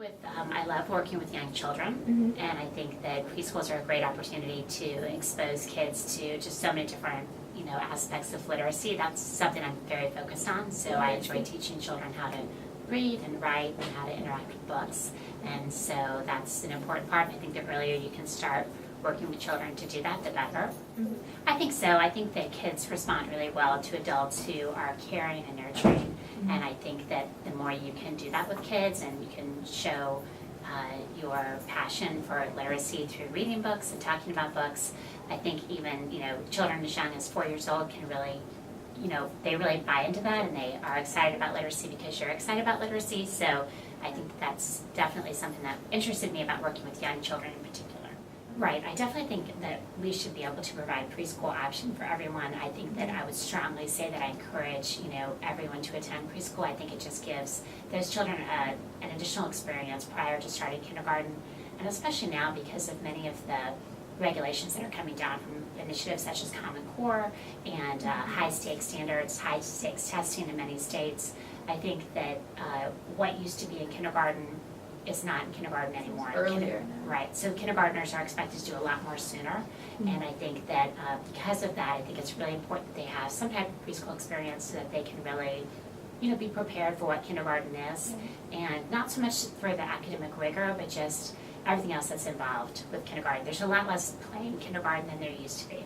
I love working with young children, and I think that preschools are a great opportunity to expose kids to just so many different, aspects of literacy. That's something I'm very focused on. So I enjoy teaching children how to read and write and how to interact with books, and so that's an important part. And I think the earlier you can start working with children to do that, the better. I think so. I think that kids respond really well to adults who are caring and nurturing. And I think that the more you can do that with kids and you can show your passion for literacy through reading books and talking about books, I think even, children as young as 4 years old can really, they really buy into that and they are excited about literacy because you're excited about literacy. So I think that's definitely something that interested me about working with young children in particular. Right, I definitely think that we should be able to provide preschool option for everyone. I think that I would strongly say that I encourage, everyone to attend preschool. I think it just gives those children an additional experience prior to starting kindergarten, and especially now because of many of the regulations that are coming down from initiatives such as Common Core and high stakes standards, high stakes testing in many states. I think that what used to be in kindergarten is not in kindergarten anymore. Earlier. Right, so kindergartners are expected to do a lot more sooner, and I think that because of that, I think it's really important that they have some type of preschool experience so that they can really, be prepared for what kindergarten is, and not so much for the academic rigor, but just everything else that's involved with kindergarten. There's a lot less play in kindergarten than there used to be.